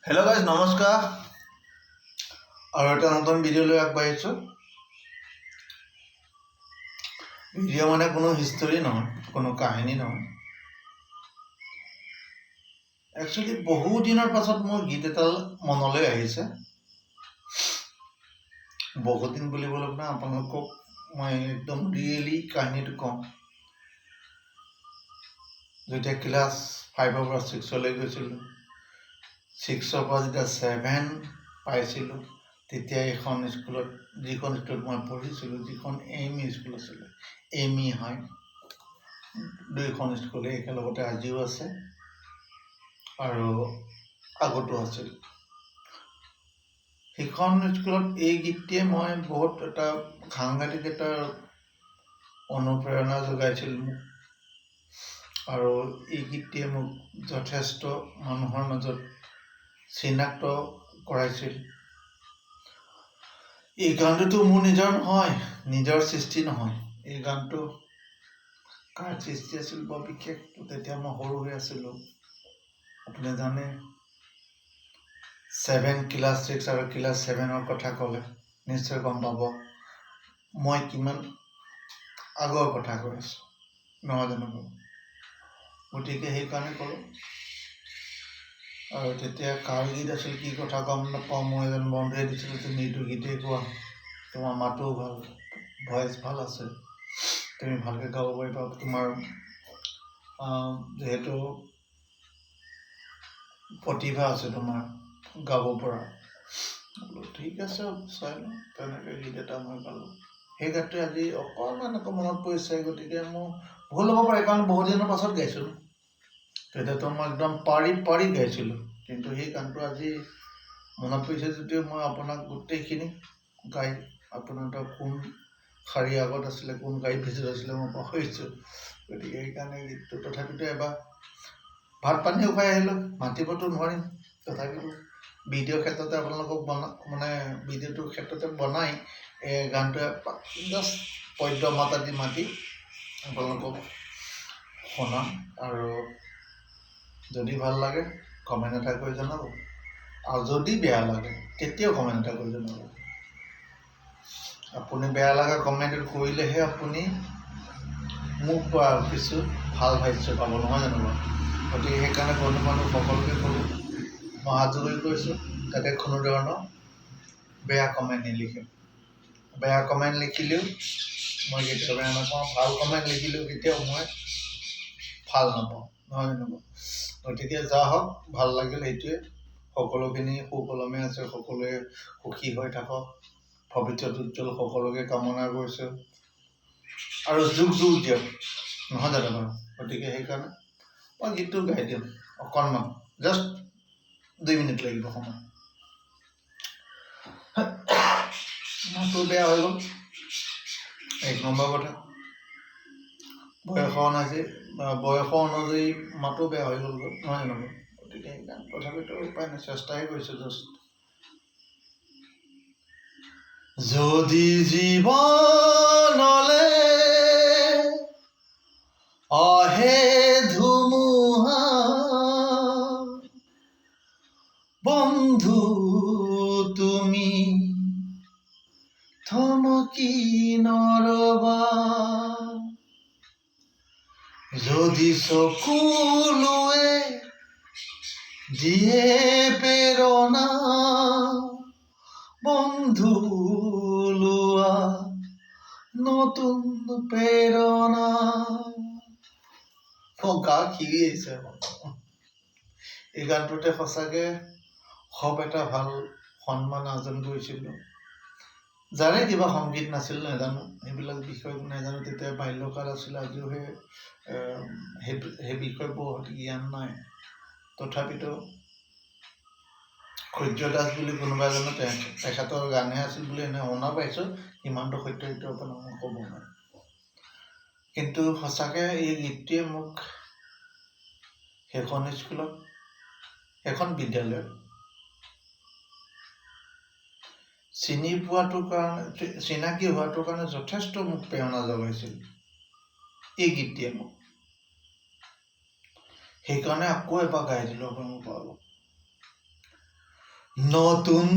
Hello guys नमस्कार और এটা নতুন ভিডিও লৈ আগবাঢ়িছো ভিডিও মানে কোনো হিষ্টৰী নহয় কোনো কাহিনী নহয় একচুয়ালি বহু দিনৰ পাছত মোৰ গীত এটা মনলৈ আহিছে বহু দিন বুলিবলৈ না আপোনালোকক মই একদম ৰিয়েলি কাহিনীটো কম যেতিয়া ক্লাস 5 পৰা 6 লৈ গৈছিলো 6 পৰা যেতিয়া 7 পাইছিলো তেতিয়া এখন স্কুলত যিখন স্কুলত মই পঢ়িছিলো যিখন এমি স্কুল আছিল এমি হাই দুইখন স্কুল একেলগতে আজিও আছে আৰু আগতো আছিল সেইখন স্কুলত এই গীতটিয়ে মই বহুত এটা সাংঘাতিক এটা অনুপ্ৰেৰণা যোগাইছিল আৰু এই গীতটিয়ে মোক যথেষ্ট মানুহৰ মাজত চিনাক্ত কৰাইছিল এই গানটো মোৰ নিজৰ নহয় নিজৰ সৃষ্টি নহয় এই গানটো কাৰ সৃষ্টি আছিল বৰ বিশেষ তেতিয়া মই সৰু হৈ আছিলো আপুনি জানে 7 ক্লাস 6 আৰু ক্লাস 7 ৰ কথা ক'লে নিশ্চয় গম পাব মই কিমান আগৰ কথা কৈ আছো নহয় জানো গতিকে সেইকাৰণে ক'লো আৰু তেতিয়া কাৰ গীত আছিল কি কথা গম নাপাওঁ মই এজন বন্ধুৱে দিছিল তুমি এইটো গীতেই কোৱা তোমাৰ মাতো ভাল ভয়েস ভাল আছে তুমি ভালকে গাব পাৰিবা তোমাৰ যেহেতু প্ৰতিভা আছে তোমাৰ গাব পৰা ঠিক আছে চাই লওঁ তেনেকৈ গীত এটা মই গালো সেই গানটোৱে আজি অকণমান আকৌ মনত পৰিছে গতিকে মোৰ ভুল হ'ব পাৰে কাৰণ বহু দিনৰ পাছত গাইছোঁ তেতিয়াতো মই একদম পাৰি গাইছিলোঁ কিন্তু সেই গানটো আজি মনত পৰিছে যদিও মই আপোনাক গোটেইখিনি গাই আপোনাৰ কোন শাৰী আগত আছিলে কোন গাড়ী ভিতৰত আছিলে মই পাহৰিছোঁ গতিকে সেইকাৰণে গীতটো তথাপিতো এবাৰ ভাত পানী খুৱাই আহিলোঁ মাতিবতো নোৱাৰিম তথাপিতো ভিডিঅ'ৰ ক্ষেত্ৰতে আপোনালোকক মানে ভিডিঅ'টোৰ ক্ষেত্ৰতে বনাই গানটোৱে জাষ্ট পদ্য মাত আদি মাতি আপোনালোকক শুনাম আৰু যদি ভাল লাগে কমেণ্ট এটা কৰি জনাব আৰু যদি বেয়া লাগে তেতিয়াও কমেণ্ট এটা কৰি জনাব আপুনি বেয়া লগা কমেণ্ট কৰিলেহে আপুনি মোক পৰা কিছু ভাল ভাষ্য পাব নহয় জানো গতিকে সেইকাৰণে বন্ধু বান্ধৱ সকলোকে ক'লোঁ মই হাত যোৰি কৰিছোঁ যাতে কোনো ধৰণৰ বেয়া কমেণ্ট নিলিখে বেয়া কমেণ্ট লিখিলেও মই কেতিয়াও বেয়া নাপাওঁ ভাল কমেণ্ট লিখিলেও কেতিয়াও মই ভাল নাপাওঁ নহয় জানো গতিকে যা হওক ভাল লাগিল সেইটোৱে সকলোখিনি সুকলমে আছে সকলোৱে সুখী হৈ থাকক ভৱিষ্যত উজ্জ্বল সকলোকে কামনা কৰিছোঁ আৰু যুগ দিয়ক নহয় জানো বাৰু গতিকে সেইকাৰণে মই গীতটো গাই দিম অকণমান জাষ্ট 2 মিনিট লাগিব সময় মাতটো বেয়া হৈ গ'ল 1 নম্বৰ কথা বয়স অনুযায়ী মাতো বেয়া হৈ গ'ল নহয় জানো গতিকে সেইকাৰণে তথাপিতো উপায় নাই চেষ্টাই কৰিছোঁ জাষ্ট যদি জীৱনলে আহে ধুমুহা বন্ধু তুমি থমকি নৰবা যদি চকুলোৱে দিয়ে প্ৰেৰণা বন্ধু লোৱা নতুন প্ৰেৰণা গা খিৰি আহিছে এই গানটোতে সঁচাকে খুব এটা ভাল সন্মান অৰ্জন কৰিছিলোঁ জানে কিবা সংগীত নাছিল নাজানো এইবিলাক বিষয় নাজানো তেতিয়া বাল্যকাল আছিল আজিও সেই বিষয়ে বহুত জ্ঞান নাই তথাপিতো সূৰ্য দাস বুলি কোনোবা এজনে তেখেতৰ গানহে আছিল বুলি এনে শুনা পাইছোঁ কিমানটো সত্য সেইটো আপোনাক মই ক'ব নোৱাৰোঁ কিন্তু সঁচাকৈ এই গীতটোৱে মোক সেইখন স্কুলত সেইখন বিদ্যালয়ত চিনি পোৱাটোৰ কাৰণে চিনাকি হোৱাটোৰ কাৰণে যথেষ্ট মোক প্ৰেৰণা যোগাইছিল এই গীতটিয়ে মোক সেইকাৰণে আকৌ এবাৰ গাই দিলোঁ আপোনালোকৰ নতুন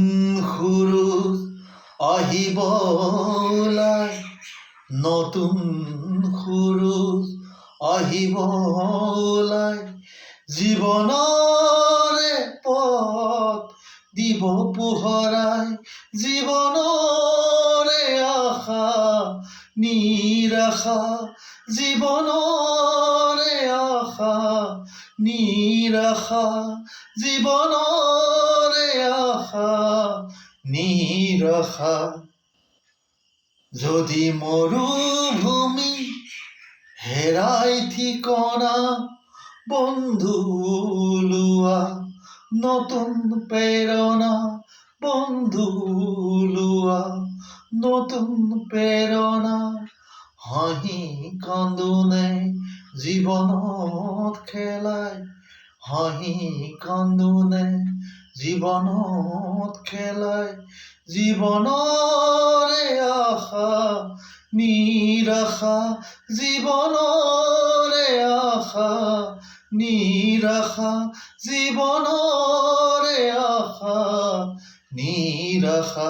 সুৰুজ আহিব ওলাই, নতুন সুৰুজ আহিব ওলাই, জীৱনৰে পথ দিব পোহৰাই, জীৱনৰে আশা নিৰাশা, জীৱনৰে আশা নিৰাশা, জীৱনৰে আশা নিৰাশা। যদি মৰুভূমি হেৰাই ঠিকনা, বন্ধু লোৱা নতুন প্ৰেৰণা, বন্ধু লোৱা নতুন প্ৰেৰণা। হাঁহি কান্দোনে জীৱনত খেলাই, হাঁহি কান্দোনে জীৱনত খেলাই, জীৱনৰে আশা নিৰাশা, জীৱনৰে আশা নিৰাশা, জীৱনৰে আশা নিৰাশা।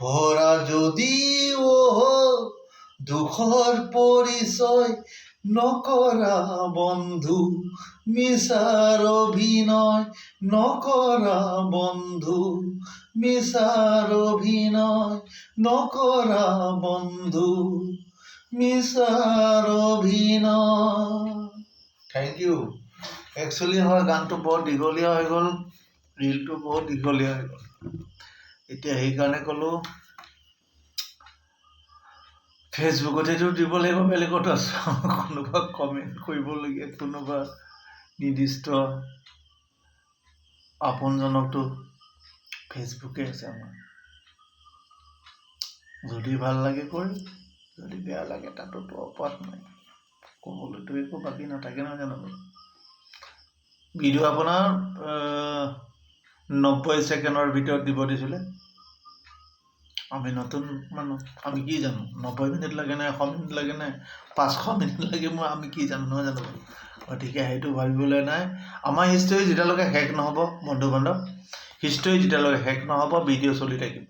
ভৰা যদিও দুখৰ পৰিচয়, নকৰা বন্ধু মিছাৰ অভিনয়, নকৰা বন্ধু মিছাৰ অভিনয়, নকৰা বন্ধু মিছাৰ অভিনয়। Thank U. একচুৱেলি হয় গানটো বৰ দীঘলীয়া হৈ গ'ল, ৰীলটো বহুত দীঘলীয়া হৈ গ'ল। এতিয়া সেইকাৰণে ক'লোঁ ফেচবুকতেতো দিব লাগিব, বেলেগত আছে কোনোবা কমেণ্ট কৰিবলগীয়া, কোনোবা নিৰ্দিষ্ট আপোনজনকতো ফেচবুকে আছে আমাৰ। যদি ভাল লাগে কৰি, যদি বেয়া লাগে তাতোতো অপৰাধ নাই, ক'বলৈতো একো বাকী নাথাকে নহয় জানো। ভিডিঅ' আপোনাৰ 90 ছেকেণ্ডৰ ভিতৰত দিব দিছিলে। আমি নতুন মানুহ, আমি কি জানো 90 মিনিট লাগে নে 100 মিনিট লাগে নে 500 মিনিট লাগে, আমি কি জানো নহয় জানো। গতিকে সেইটো ভাবিবলৈ নাই। আমাৰ হিষ্টৰী যেতিয়ালৈকে শেষ নহ'ব বন্ধু বান্ধৱ, হিষ্টৰী যেতিয়ালৈকে শেষ নহ'ব, ভিডিঅ' চলি থাকিব,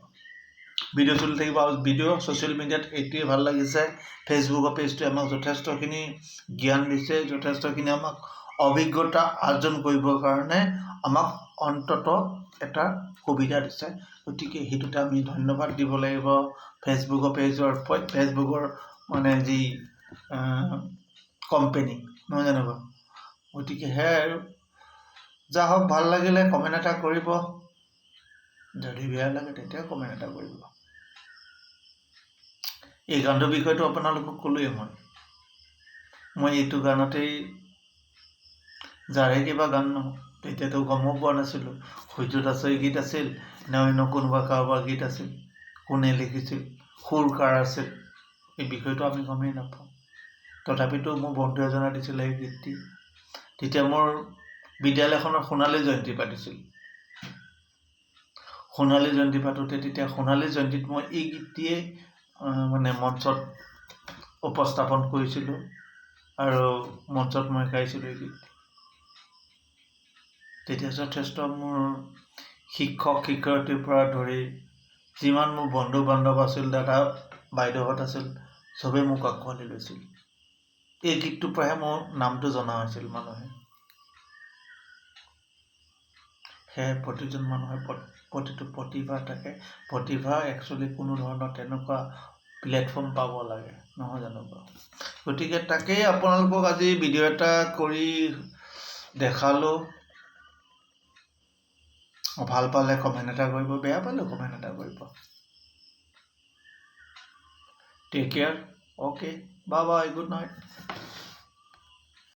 ভিডিঅ' চলি থাকিব। আৰু ভিডিঅ' ছ'চিয়েল মিডিয়াত এইটোৱে ভাল লাগিছে, ফেচবুকৰ পেজটোৱে আমাক যথেষ্টখিনি জ্ঞান দিছে, যথেষ্টখিনি আমাক অভিজ্ঞতা অৰ্জন কৰিবৰ কাৰণে আমাক অন্ততঃ এটা সুবিধা দিছে। গতিকে সেইটোতে আমি ধন্যবাদ দিব লাগিব ফেচবুকৰ পেজৰ, ফেচবুকৰ মানে যি কোম্পেনী নহয় জানো বাৰু। গতিকে সেয়াই আৰু, যা হওক ভাল লাগিলে কমেণ্ট এটা কৰিব, যদি বেয়া লাগে তেতিয়া কমেণ্ট এটা কৰিব। এই গানটোৰ বিষয়টো আপোনালোকক ক'লোৱেই মই এইটো গানতেই যাৰে কিবা গান নহওক, তেতিয়াতো গমো পোৱা নাছিলোঁ সূৰ্য দাসৰ গীত আছিল নে অন্য কোনোবা কাৰোবাৰ গীত আছিল, কোনে লিখিছিল, সুৰ কাৰ আছিল, এই বিষয়টো আমি গমেই নাপাওঁ। তথাপিতো মোৰ বন্ধু এজনে দিছিলে এই গীতটি। তেতিয়া মোৰ বিদ্যালয়খনৰ সোণালী জয়ন্তী পাতিছিল। সোণালী জয়ন্তী পাতোঁতে তেতিয়া সোণালী জয়ন্তীত মই এই গীতটিয়ে মানে মঞ্চত উপস্থাপন কৰিছিলোঁ আৰু মঞ্চত মই গাইছিলোঁ এই গীত। তেতিয়া যথেষ্ট মোৰ শিক্ষক শিক্ষয়িত্ৰীৰ পৰা ধৰি যিমান মোৰ বন্ধু বান্ধৱ আছিল, দাদা বাইদেউহঁত আছিল, চবেই মোক আঁকোৱালি লৈছিল। এই গীতটোৰ পৰাহে মোৰ নামটো জনা হৈছিল মানুহে। সেয়ে প্ৰতিজন মানুহৰ প্ৰতিটো প্ৰতিভা থাকে। প্ৰতিভা একচুৱেলি কোনো ধৰণৰ তেনেকুৱা প্লেটফৰ্ম পাব লাগে নহয় জানো বাৰু। গতিকে তাকেই আপোনালোকক আজি ভিডিঅ' এটা কৰি দেখালোঁ। ভাল পালে কমেণ্ট এটা কৰিব, বেয়া পালে কমেণ্ট এটা কৰিব। Take care, okay, bye bye, good night.